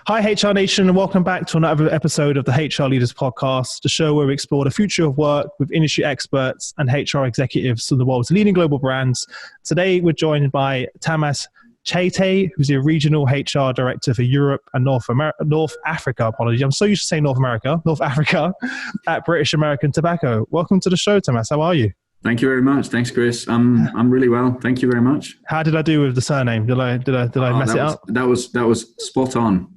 Hi, HR Nation, and welcome back to another episode of the HR Leaders Podcast, the show where we explore the future of work with industry experts and HR executives of the world's leading global brands. Today, we're joined by Tamas Csejtei, who's the Regional HR Director for Europe and North Africa. Apologies, I'm so used to saying North Africa at British American Tobacco. Welcome to the show, Tamas. How are you? Thank you very much. Thanks, Chris. I'm really well. Thank you very much. How did I do with the surname? Did I mess it up? That was spot on.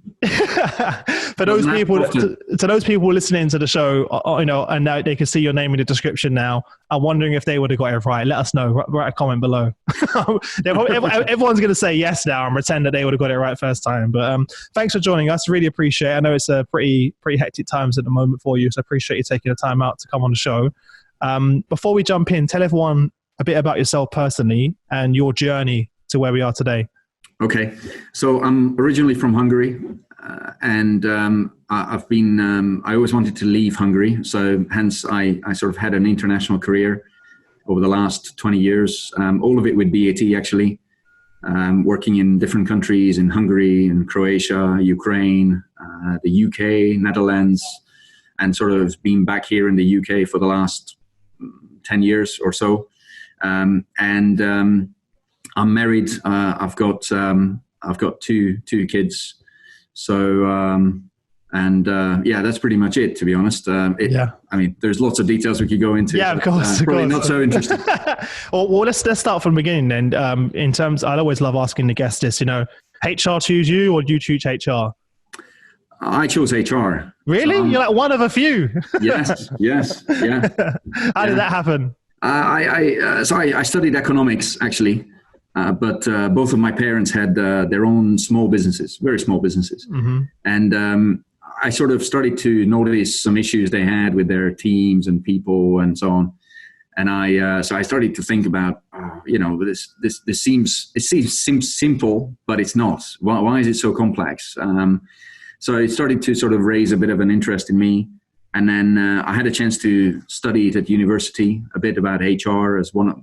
For those people, to those people listening to the show, and now they can see your name in the description now, I'm wondering if they would have got it right. Let us know. Write a comment below. Everyone's going to say yes now and pretend that they would have got it right first time. But thanks for joining us. Really appreciate it. I know it's a pretty hectic times at the moment for you, so I appreciate you taking the time out to come on the show. Before we jump in, tell everyone a bit about yourself personally and your journey to where we are today. Okay, so I'm originally from Hungary, and I've been. I always wanted to leave Hungary, so hence I sort of had an international career over the last 20 years. All of it with BAT actually, working in different countries in Hungary and Croatia, Ukraine, the UK, Netherlands, and sort of been back here in the UK for the last 10 years or so. I'm married. I've got two kids. So, that's pretty much it, to be honest. I mean, there's lots of details we could go into. Yeah, of course. Probably not so interesting. well, let's start from the beginning then. In terms, I'd always love asking the guests this, HR choose you or do you choose HR? I chose HR. Really? You're like one of a few. Yes. Yeah. How did that happen? I studied economics actually, but both of my parents had their own small businesses, very small businesses. Mm-hmm. And I sort of started to notice some issues they had with their teams and people and so on. And I started to think about, this seems simple, but it's not. Why is it so complex? So it started to sort of raise a bit of an interest in me. And then I had a chance to study it at university, a bit about HR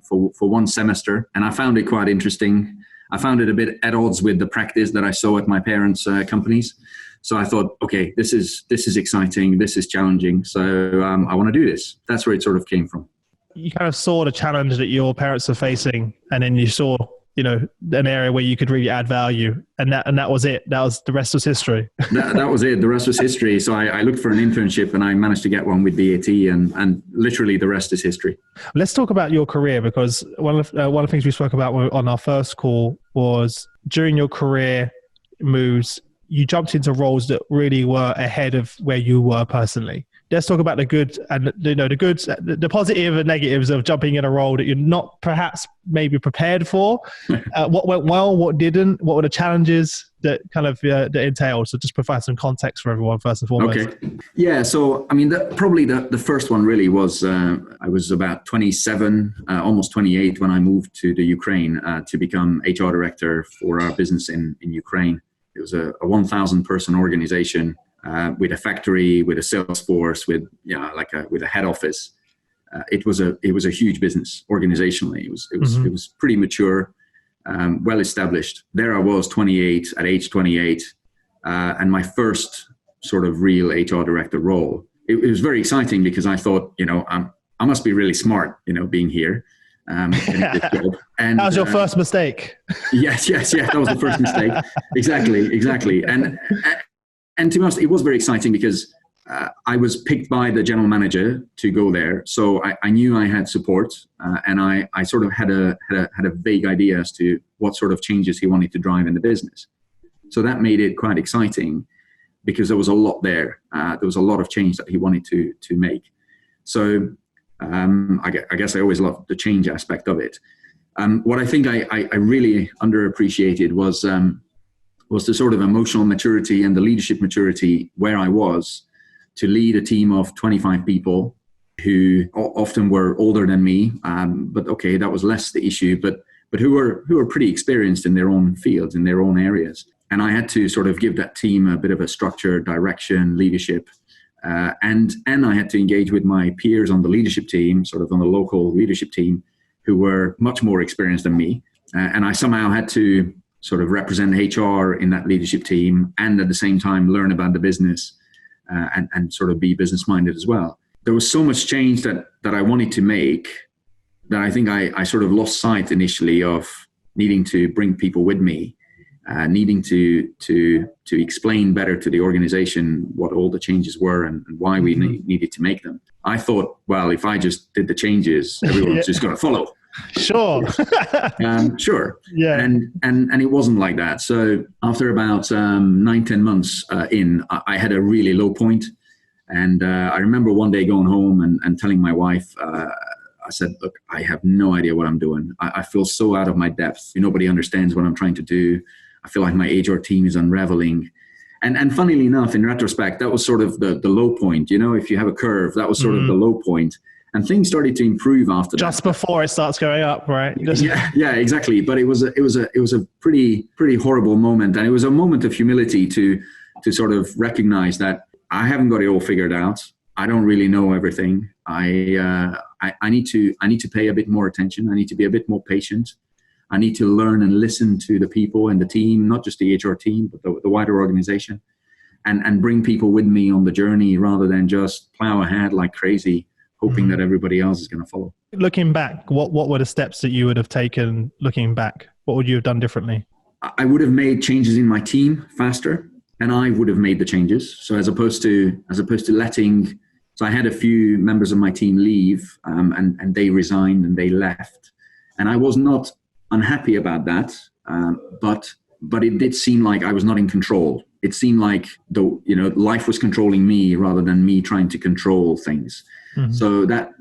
for one semester. And I found it quite interesting. I found it a bit at odds with the practice that I saw at my parents' companies. So I thought, okay, this is exciting. This is challenging. So I want to do this. That's where it sort of came from. You kind of saw the challenge that your parents are facing, and then you saw an area where you could really add value, and that was it. The rest was history. that was it. The rest was history. So I looked for an internship and I managed to get one with BAT, and literally the rest is history. Let's talk about your career, because one of the things we spoke about on our first call was during your career moves, you jumped into roles that really were ahead of where you were personally. Let's talk about the good and the positive and negatives of jumping in a role that you're not perhaps maybe prepared for. What went well, what didn't, what were the challenges that kind of that entailed? So just provide some context for everyone first and foremost. Okay. Yeah. So, I mean, probably the first one really was, I was about 27, almost 28 when I moved to the Ukraine to become HR director for our business in Ukraine. It was a 1,000 person organization. With a factory, with a sales force, with a head office. It was a huge business organizationally. It was pretty mature, well established. There I was, 28 at age 28, and my first sort of real HR director role. It was very exciting because I thought, I must be really smart, being here. And that was your first mistake. Yes, that was the first mistake. Exactly, And to be honest, it was very exciting because I was picked by the general manager to go there. So I knew I had support, and I sort of had a vague idea as to what sort of changes he wanted to drive in the business. So that made it quite exciting because there was a lot there. There was a lot of change that he wanted to make. So I guess I always loved the change aspect of it. What I think I really underappreciated was the sort of emotional maturity and the leadership maturity where I was to lead a team of 25 people who often were older than me. But okay, that was less the issue, but who were pretty experienced in their own fields, in their own areas. And I had to sort of give that team a bit of a structure, direction, leadership. And I had to engage with my peers on the leadership team, sort of on the local leadership team, who were much more experienced than me. And I somehow had to sort of represent HR in that leadership team, and at the same time learn about the business and sort of be business minded as well. There was so much change that I wanted to make that I think I sort of lost sight initially of needing to bring people with me, needing to explain better to the organization what all the changes were and why we needed to make them. I thought, well, if I just did the changes, everyone's just going to follow. Sure. Sure. Yeah. And it wasn't like that. So after about 9-10 months in, I had a really low point. And I remember one day going home and telling my wife, I said, look, I have no idea what I'm doing. I feel so out of my depth. Nobody understands what I'm trying to do. I feel like my HR team is unraveling. And funnily enough, in retrospect, that was sort of the low point. You know, if you have a curve, that was sort of the low point. And things started to improve after that. Just before it starts going up, right? Yeah, exactly. But it was a pretty horrible moment. And it was a moment of humility to sort of recognize that I haven't got it all figured out. I don't really know everything. I need to pay a bit more attention. I need to be a bit more patient. I need to learn and listen to the people and the team, not just the HR team, but the wider organization, and bring people with me on the journey rather than just plow ahead like crazy, hoping that everybody else is going to follow. Looking back, what were the steps that you would have taken looking back? What would you have done differently? I would have made changes in my team faster, and I would have made the changes. So as opposed to letting, so I had a few members of my team leave, and they resigned and they left, and I was not unhappy about that, but it did seem like I was not in control. It seemed like life was controlling me rather than me trying to control things. So that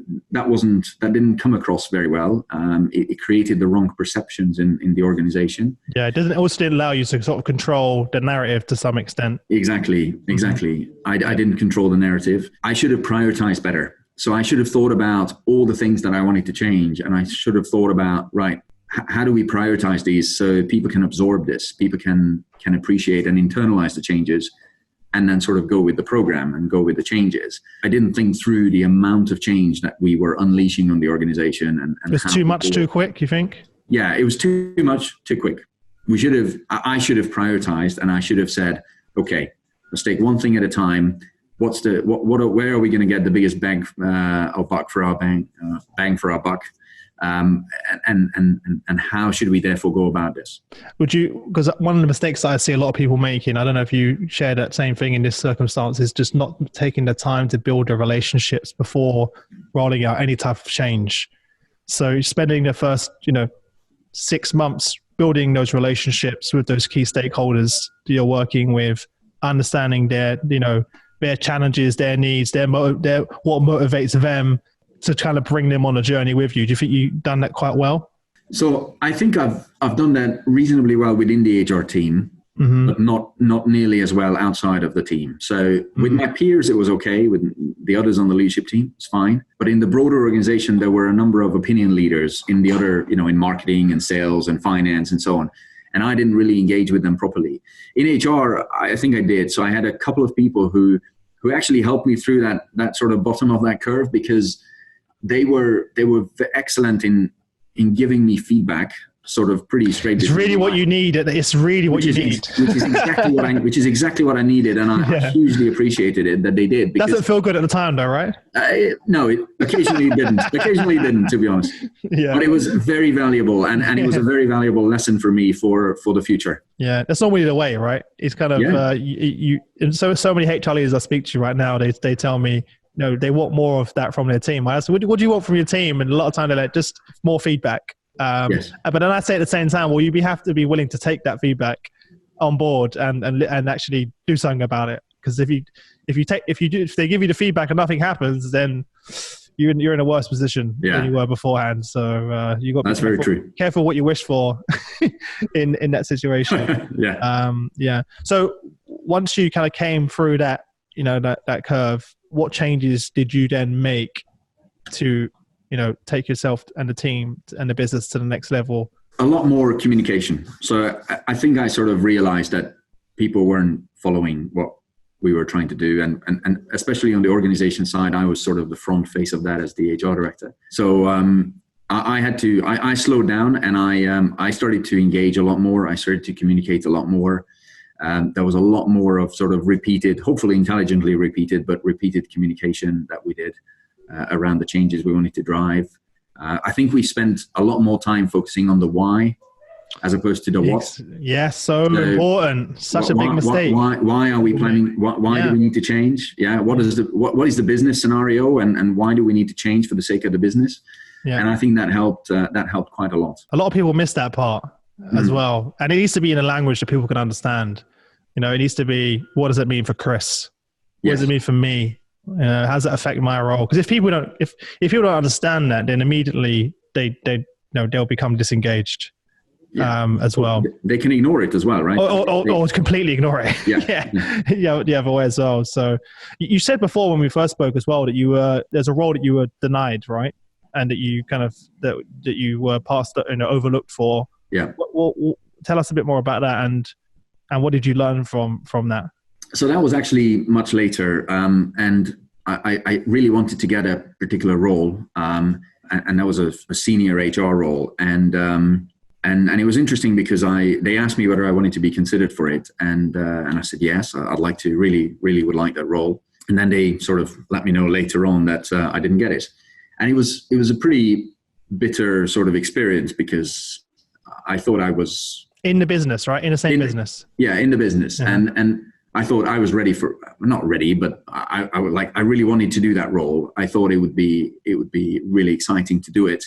didn't come across very well. It created the wrong perceptions in the organization. Yeah, it didn't allow you to sort of control the narrative to some extent. Exactly. I didn't control the narrative. I should have prioritized better. So I should have thought about all the things that I wanted to change, and I should have thought about, right, how do we prioritize these so people can absorb this, people can appreciate and internalize the changes, and then sort of go with the program and go with the changes. I didn't think through the amount of change that we were unleashing on the organization. And it was too much too quick, you think? Yeah, it was too much too quick. I should have prioritized, and I should have said, okay, let's take one thing at a time. Where are we going to get the biggest bang for our buck? And how should we therefore go about this? Because one of the mistakes that I see a lot of people making, I don't know if you share that same thing in this circumstance, is just not taking the time to build the relationships before rolling out any type of change. So spending the first, 6 months building those relationships with those key stakeholders that you're working with, understanding their challenges, their needs, what motivates them, to kind of bring them on a journey with you. Do you think you've done that quite well? So I think I've done that reasonably well within the HR team, but not nearly as well outside of the team. So with my peers, it was okay. With the others on the leadership team, it's fine. But in the broader organization, there were a number of opinion leaders in the other, in marketing and sales and finance and so on. And I didn't really engage with them properly. In HR, I think I did. So I had a couple of people who actually helped me through that sort of bottom of that curve, because they were excellent in giving me feedback, sort of pretty straight. It's really what you need. It's really what you need. Which is exactly what I needed, and I hugely appreciated it that they did. Doesn't feel good at the time, though, right? No, it occasionally didn't. Occasionally didn't, to be honest. Yeah. But it was very valuable, and it was a very valuable lesson for me for the future. Yeah, that's normally the way, right? It's kind of and so many HR leaders I speak to right now, they tell me, they want more of that from their team. I said, what do you want from your team? And a lot of time they're like, just more feedback. Yes. But then I say at the same time, well, you have to be willing to take that feedback on board and actually do something about it. Because if they give you the feedback and nothing happens, then you're in a worse position than you were beforehand. So you got that's very true. Careful what you wish for in that situation. Yeah. So once you kind of came through that, that curve, what changes did you then make to, take yourself and the team and the business to the next level? A lot more communication. So I think I sort of realized that people weren't following what we were trying to do. And especially on the organization side, I was sort of the front face of that as the HR director. So I slowed down, and I started to engage a lot more. I started to communicate a lot more. There was a lot more of sort of repeated, hopefully intelligently repeated, but repeated communication that we did around the changes we wanted to drive. I think we spent a lot more time focusing on the why as opposed to the what. Yes, so important. Such a big mistake. Why are we planning? Why do we need to change? Yeah, what is the business scenario, and why do we need to change for the sake of the business? Yeah. And I think that helped quite a lot. A lot of people miss that part as well. And it needs to be in a language that people can understand. You know, it needs to be, what does it mean for Chris? What does it mean for me? How does that affect my role? Because if people don't understand that, then immediately they'll become disengaged as well. They can ignore it as well, right? Or completely ignore it. The other way as well. So you said before when we first spoke as well that there's a role that you were denied, right? And that you kind of that you were overlooked for. Yeah. Well, tell us a bit more about that, and what did you learn from that? So that was actually much later, and I really wanted to get a particular role, and that was a senior HR role, and it was interesting because they asked me whether I wanted to be considered for it, and I said yes, I'd like to, really would like that role, and then they sort of let me know later on that I didn't get it. And it was a pretty bitter sort of experience because I thought I was in the business, right? In the same business. Yeah, in the business. Yeah. And I thought I was ready not ready, but I really wanted to do that role. I thought it would be really exciting to do it,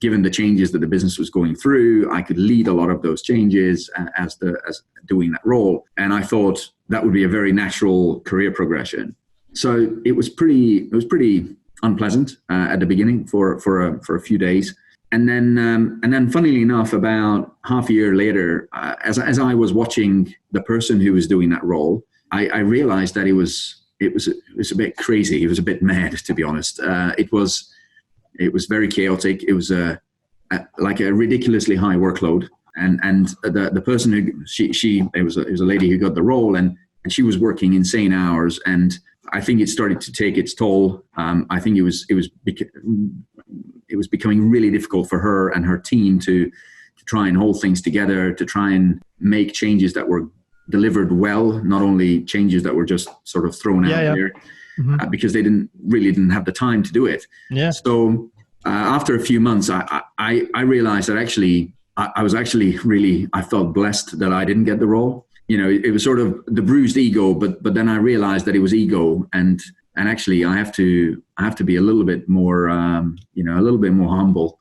given the changes that the business was going through. I could lead a lot of those changes as doing that role. And I thought that would be a very natural career progression. So it was pretty unpleasant at the beginning for a few days, and then funnily enough, about half a year later, as I was watching the person who was doing that role, I realized that it was a bit crazy. It was a bit mad, to be honest. It was very chaotic. It was like a ridiculously high workload, and the person who it was a lady who got the role, and she was working insane hours, and I think it started to take its toll. I think it was becoming really difficult for her and her team to try and hold things together, to try and make changes that were delivered well, not only changes that were just sort of thrown out there, because they didn't have the time to do it. Yeah. So after a few months, I realized that actually I felt blessed that I didn't get the role. You know, it was sort of the bruised ego, but then I realized that it was ego, and actually I have to be a little bit more, a little bit more humble,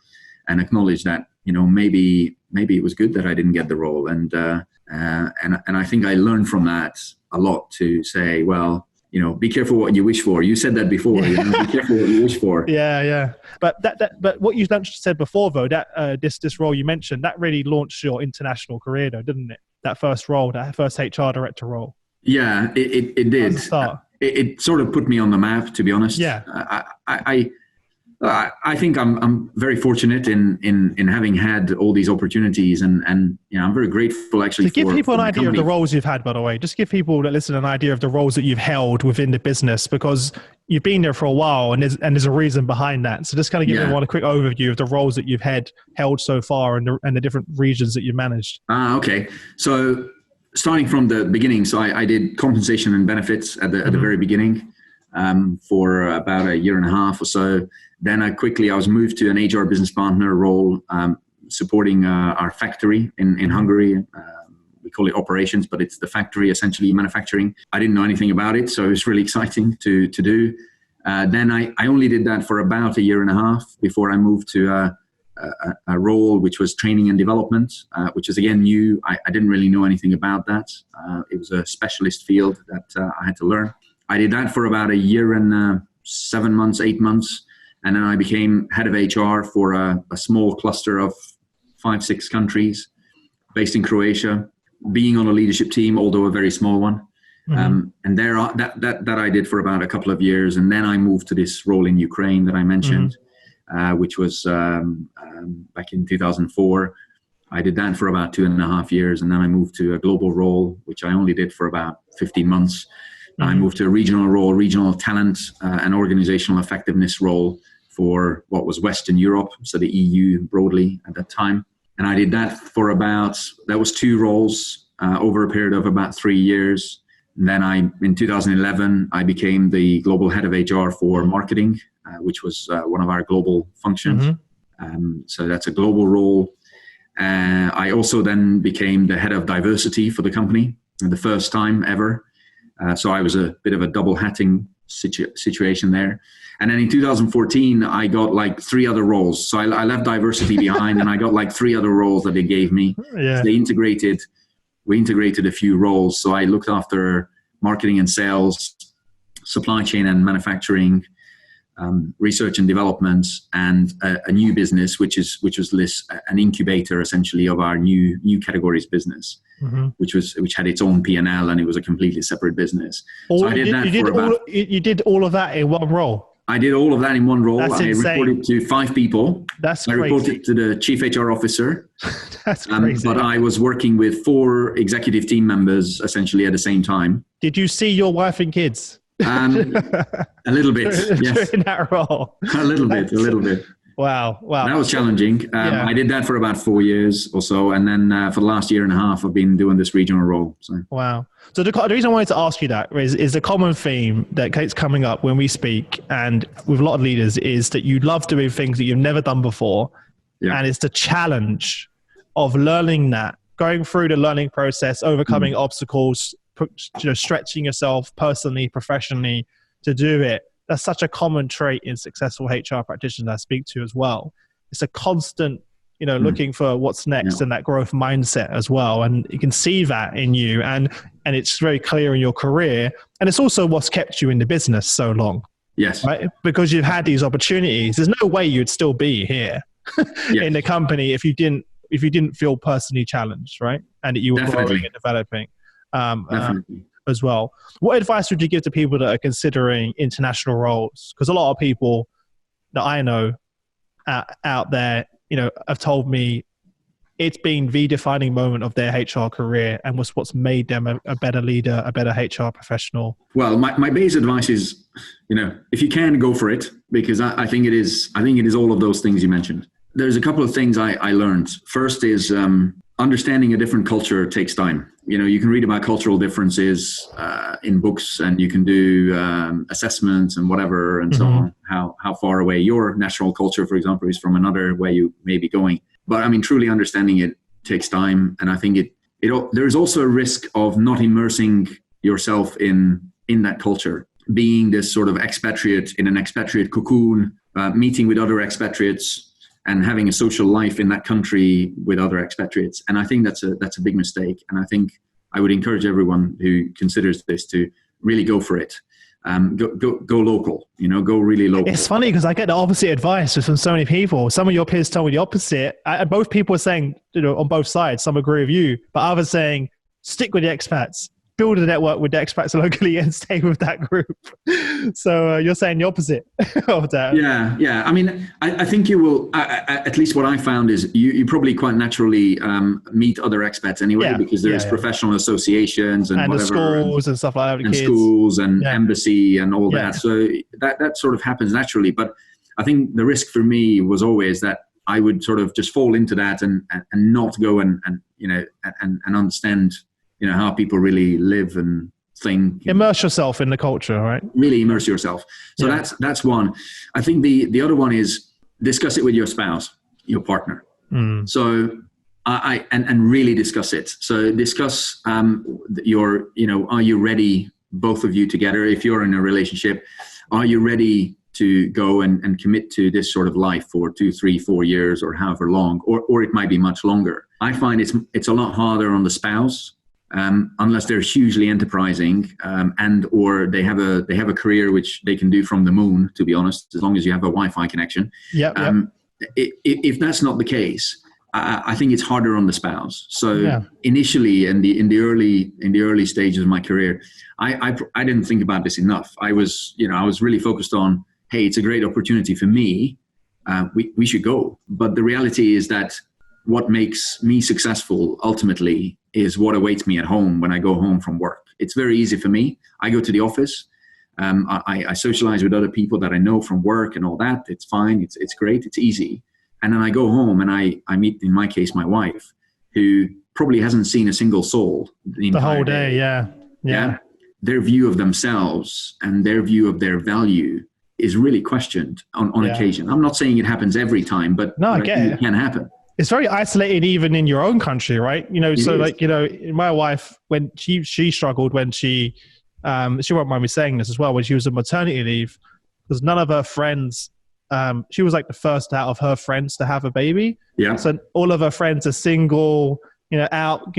and acknowledge that, maybe it was good that I didn't get the role, and I think I learned from that a lot, to say, well, be careful what you wish for. You said that before. Be careful what you wish for. Yeah. But but what you said before, though, that this role you mentioned, that really launched your international career, though, didn't it? That first HR director role. Yeah, it did. It sort of put me on the map, to be honest. Yeah. I think I'm very fortunate in having had all these opportunities, and I'm very grateful actually. To give people an idea of the roles you've had, by the way, just give people that listen an idea of the roles that you've held within the business, because you've been there for a while, and there's a reason behind that. So just kind of give everyone a quick overview of the roles that you've held so far, and the different regions that you've managed. Okay. So starting from the beginning, so I did compensation and benefits at the very beginning for about a year and a half or so. Then I was moved to an HR business partner role, supporting our factory in Hungary. We call it operations, but it's the factory, essentially manufacturing. I didn't know anything about it, so it was really exciting to do. Then I only did that for about a year and a half before I moved to a role which was training and development, which is again new. I didn't really know anything about that. It was a specialist field that I had to learn. I did that for about a year and 7 months, 8 months. And then I became head of HR for a small cluster of 5-6 countries based in Croatia, being on a leadership team, although a very small one. And that I did for about a couple of years. And then I moved to this role in Ukraine that I mentioned, which was back in 2004. I did that for about 2.5 years. And then I moved to a global role, which I only did for about 15 months. I moved to a regional role, regional talent and organizational effectiveness role, for what was Western Europe, so the EU broadly at that time. And I did that for that was 2 roles over a period of about 3 years. And then in 2011, I became the global head of HR for marketing, which was one of our global functions. So that's a global role. I also then became the head of diversity for the company for the first time ever. So I was a bit of a double hatting situation there. And then in 2014, I got like 3 other roles. So I left diversity behind and I got like 3 other roles that they gave me. Yeah. We integrated a few roles. So I looked after marketing and sales, supply chain and manufacturing, research and development, and a new business, which was an incubator essentially of our new categories business, which had its own P&L, and it was a completely separate business. So I did that you did all of that in one role. I did all of that in one role. That's insane. Reported to 5 people. That's I crazy. reported to the chief HR officer. That's crazy. But I was working with 4 executive team members essentially at the same time. Did you see your wife and kids? A little bit, yes. During that role. A little bit. Wow. That was challenging. I did that for about 4 years or so. And then for the last year and a half, I've been doing this regional role. So. Wow. So the reason I wanted to ask you that is the common theme that keeps coming up when we speak and with a lot of leaders is that you love doing things that you've never done before. Yeah. And it's the challenge of learning that, going through the learning process, overcoming obstacles, stretching yourself personally, professionally to do it. That's such a common trait in successful HR practitioners I speak to as well. It's a constant, looking for what's next and that growth mindset as well. And you can see that in you and it's very clear in your career. And it's also what's kept you in the business so long. Yes. Right? Because you've had these opportunities. There's no way you'd still be here in the company if you didn't feel personally challenged, right? And that you were growing and developing. As well. What advice would you give to people that are considering international roles? Because a lot of people that I know out there, have told me it's been the defining moment of their HR career and was what's made them a better leader, a better HR professional. Well, my base advice is, if you can, go for it, because I think it is all of those things you mentioned. There's a couple of things I learned. First is understanding a different culture takes time. You can read about cultural differences in books, and you can do assessments and whatever and so on, how far away your national culture, for example, is from another where you may be going. But truly understanding it takes time. And I think there is also a risk of not immersing yourself in that culture, being this sort of expatriate in an expatriate cocoon, meeting with other expatriates, and having a social life in that country with other expatriates. And I think that's a big mistake. And I think I would encourage everyone who considers this to really go for it. Go local, go really local. It's funny because I get the opposite advice from so many people. Some of your peers tell me the opposite. Both people are saying, on both sides, some agree with you, but others saying, stick with the expats. Build a network with the expats locally and stay with that group. So you're saying the opposite of that. Yeah. I think you will, at least what I found is you probably quite naturally meet other expats anyway, because there's professional associations and whatever. The schools and stuff like that. And schools and embassy and all that. So that sort of happens naturally. But I think the risk for me was always that I would sort of just fall into that and not go and understand how people really live and think. Immerse yourself in the culture, right? Really immerse yourself. So that's one. I think the other one is discuss it with your spouse, your partner. So and really discuss it. So discuss are you ready, both of you together, if you're in a relationship, are you ready to go and commit to this sort of life for 2, 3, 4 years or however long, or it might be much longer. I find it's a lot harder on the spouse. Unless they're hugely enterprising and or they have a career which they can do from the moon, to be honest, as long as you have a Wi-Fi connection. If that's not the case, I think it's harder on the spouse. So initially in the early stages of my career, I didn't think about this enough. I was really focused on, hey, it's a great opportunity for me. We should go. But the reality is that what makes me successful ultimately is what awaits me at home when I go home from work. It's very easy for me. I go to the office. I socialize with other people that I know from work and all that. It's fine. It's great. It's easy. And then I go home and I meet, in my case, my wife, who probably hasn't seen a single soul the whole day. Yeah. Their view of themselves and their view of their value is really questioned on occasion. I'm not saying it happens every time, but I get it. It can happen. It's very isolating even in your own country, right? My wife, when she struggled when she won't mind me saying this as well, when she was on maternity leave, because none of her friends, she was like the first out of her friends to have a baby. Yeah. So all of her friends are single, out,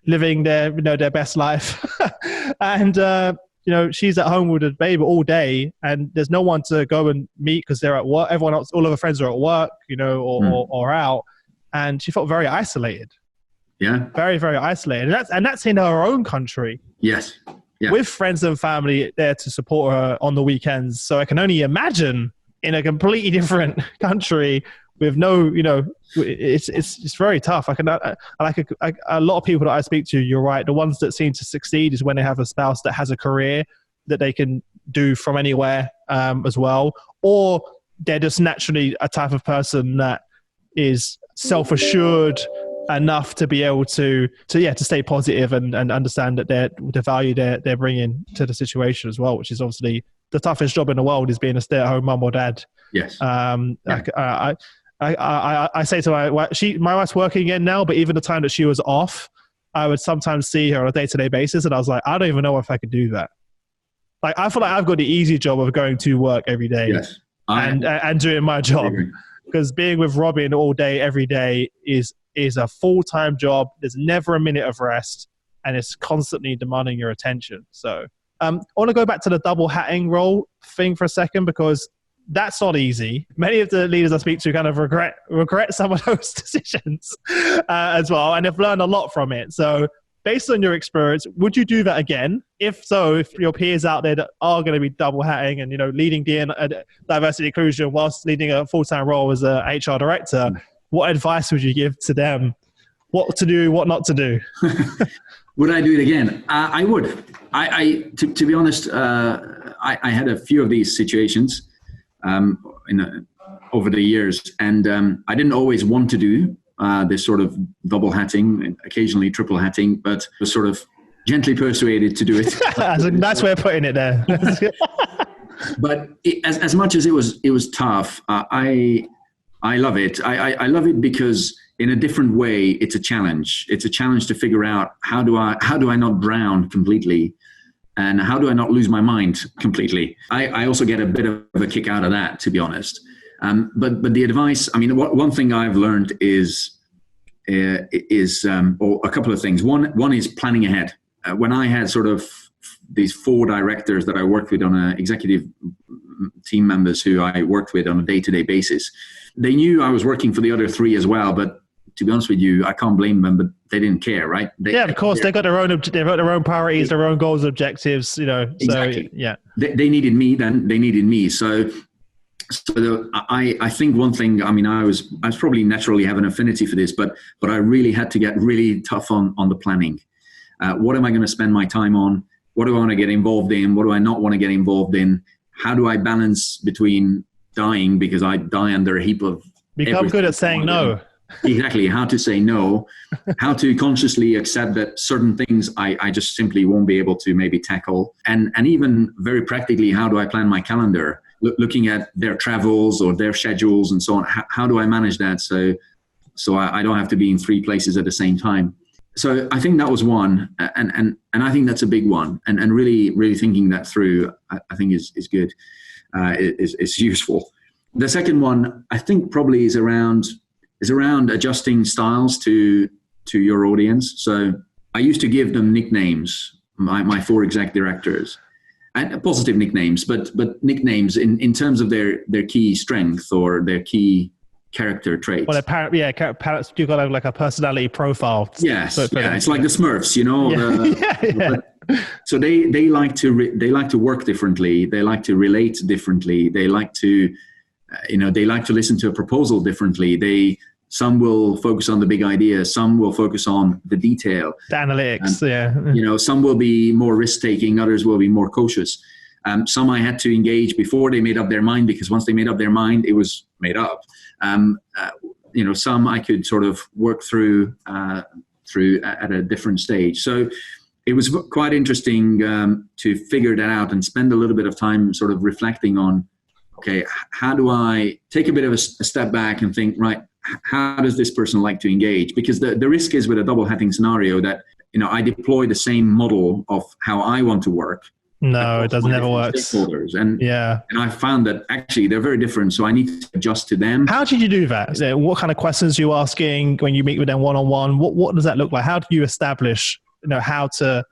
living their best life. And, she's at home with a baby all day and there's no one to go and meet because they're at work. Everyone else, all of her friends are at work, or out. And she felt very isolated. Yeah. Very, very isolated. And that's in her own country. Yes. Yeah. With friends and family there to support her on the weekends. So I can only imagine in a completely different country with no, it's very tough. A lot of people that I speak to, you're right. The ones that seem to succeed is when they have a spouse that has a career that they can do from anywhere as well. Or they're just naturally a type of person that is self-assured enough to be able to stay positive and understand that the value they're bringing to the situation as well, which is obviously the toughest job in the world, is being a stay-at-home mum or dad. Yes. I say to my wife's working again now, but even the time that she was off, I would sometimes see her on a day-to-day basis, and I was like, I don't even know if I could do that. Like, I feel like I've got the easy job of going to work every day. Yes. and doing my job, because being with Robin all day, every day is a full-time job. There's never a minute of rest, and it's constantly demanding your attention. So I want to go back to the double hatting role thing for a second, because that's not easy. Many of the leaders I speak to kind of regret some of those decisions as well, and have learned a lot from it. So based on your experience, would you do that again? If so, if your peers out there that are going to be double hatting and, leading diversity inclusion whilst leading a full-time role as a HR director, what advice would you give to them? What to do, what not to do? Would I do it again? I would. To be honest, I had a few of these situations over the years, and I didn't always want to do this sort of double hatting, occasionally triple hatting, but was sort of gently persuaded to do it. That's way of putting it there. But as much as it was tough, I love it. I love it because in a different way, it's a challenge. It's a challenge to figure out how do I not drown completely, and how do I not lose my mind completely. I also get a bit of a kick out of that, to be honest. But the advice, one thing I've learned is a couple of things. One is planning ahead. When I had sort of these 4 directors that I worked with on executive team members who I worked with on a day-to-day basis, they knew I was working for the other 3 as well. But to be honest with you, I can't blame them, but they didn't care, right? Of course, they've got their own priorities, their own goals, objectives, Exactly. So, yeah. They needed me, then they needed me. So I think one thing, I was probably naturally have an affinity for this, but I really had to get really tough on the planning. What am I going to spend my time on? What do I want to get involved in? What do I not want to get involved in? How do I balance between dying, because I die under a heap of... Become good at saying no. Exactly. How to say no, how to consciously accept that certain things I just simply won't be able to maybe tackle. And even very practically, how do I plan my calendar? Looking at their travels or their schedules and so on. How do I manage that so I don't have to be in 3 places at the same time? So I think that was one, and I think that's a big one. And really thinking that through, I think is good, is useful. The second one, I think probably is around adjusting styles to your audience. So I used to give them nicknames, my 4 exec directors. And positive nicknames, but nicknames in terms of their key strength or their key character traits. Well, you've got like a personality profile. Yes, it's like the Smurfs, So they like to work differently. They like to relate differently. They like to, they like to listen to a proposal differently. Some will focus on the big idea. Some will focus on the detail. The analytics, some will be more risk-taking. Others will be more cautious. Some I had to engage before they made up their mind, because once they made up their mind, it was made up. Some I could sort of work through at a different stage. So it was quite interesting to figure that out and spend a little bit of time sort of reflecting on, okay, how do I take a bit of a step back and think, right, how does this person like to engage? Because the risk is with a double hatting scenario that, I deploy the same model of how I want to work. No, it doesn't ever work. And I found that actually they're very different. So I need to adjust to them. How did you do that? What kind of questions are you asking when you meet with them one-on-one? What does that look like? How do you establish, how to,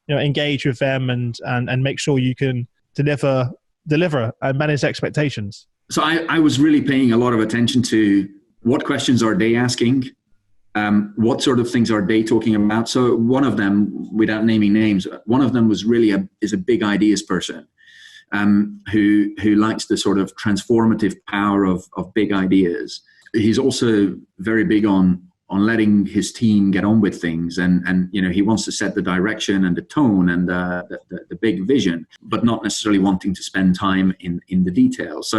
engage with them and make sure you can deliver and manage expectations? So I was really paying a lot of attention to what questions are they asking? What sort of things are they talking about? So one of them, without naming names, one of them was really is a big ideas person who likes the sort of transformative power of big ideas. He's also very big on letting his team get on with things, and he wants to set the direction and the tone and the big vision, but not necessarily wanting to spend time in the details.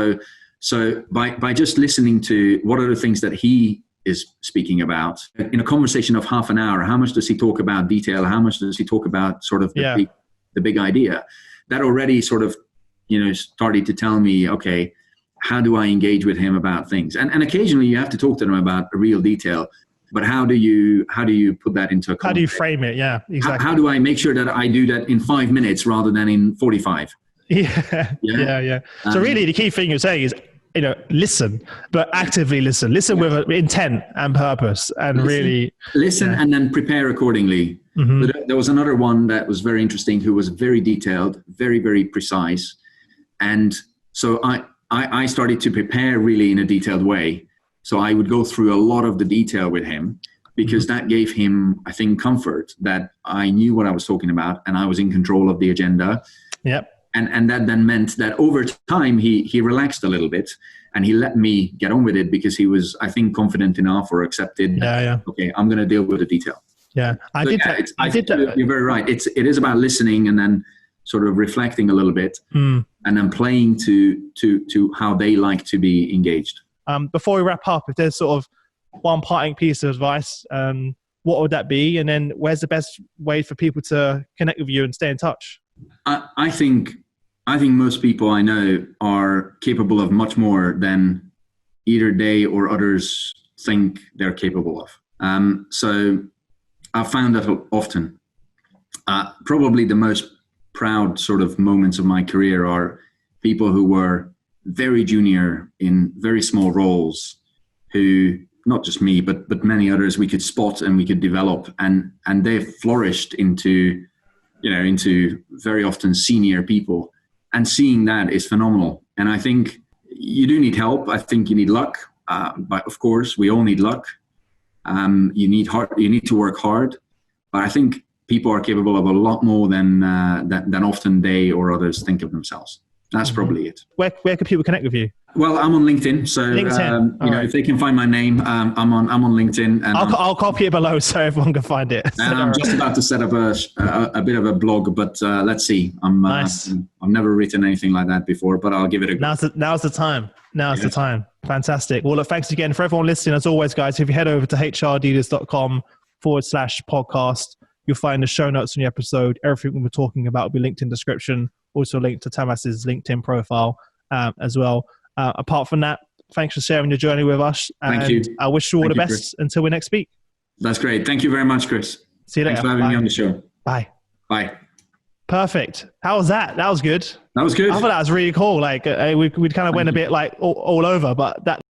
So by just listening to what are the things that he is speaking about in a conversation of half an hour, how much does he talk about detail? How much does he talk about sort of the big idea? That already sort of, started to tell me, okay, how do I engage with him about things? And occasionally you have to talk to them about a real detail, but how do you put that into a context? How do you frame it? Yeah, exactly. How do I make sure that I do that in 5 minutes rather than in 45? Yeah. So really the key thing you're saying is, listen, but actively listen. Listen with intent and purpose, and listen and then prepare accordingly. Mm-hmm. But there was another one that was very interesting, who was very detailed, very, very precise. And so I started to prepare really in a detailed way. So I would go through a lot of the detail with him, because that gave him, I think, comfort that I knew what I was talking about and I was in control of the agenda. Yep. And that then meant that over time he relaxed a little bit and he let me get on with it, because he was, I think, confident enough or accepted. Okay, I'm going to deal with the detail. Yeah, I did that. You're very right. It is about listening and then sort of reflecting a little bit and then playing to how they like to be engaged. Before we wrap up, if there's sort of one parting piece of advice, what would that be? And then where's the best way for people to connect with you and stay in touch? I think most people I know are capable of much more than either they or others think they're capable of. So I've found that often. Probably the most proud sort of moments of my career are people who were very junior in very small roles, who, not just me, but many others, we could spot and we could develop, and they've flourished into very often senior people. And seeing that is phenomenal. And I think you do need help. I think you need luck. But of course, we all need luck. You need to work hard. But I think people are capable of a lot more than often they or others think of themselves. That's probably it. Where can people connect with you? Well, I'm on LinkedIn, so if they can find my name, I'm on LinkedIn. And I'll copy it below so everyone can find it. And I'm just about to set up a bit of a blog, but let's see. Nice. I've never written anything like that before, but I'll give it a go. Now's the time. Now's the time. Fantastic. Well, look, thanks again for everyone listening. As always, guys, if you head over to hrdealers.com/podcast, you'll find the show notes on the episode. Everything we're talking about will be linked in the description. Also linked to Tamas's LinkedIn profile as well. Apart from that, thanks for sharing your journey with us. Thank you. I wish you all the best, Chris, until we next speak. That's great. Thank you very much, Chris. See you later. Thanks for having me on the show. Bye. Bye. Perfect. How was that? That was good. That was good. I thought that was really cool. Like we'd kind of went a bit like all over, but that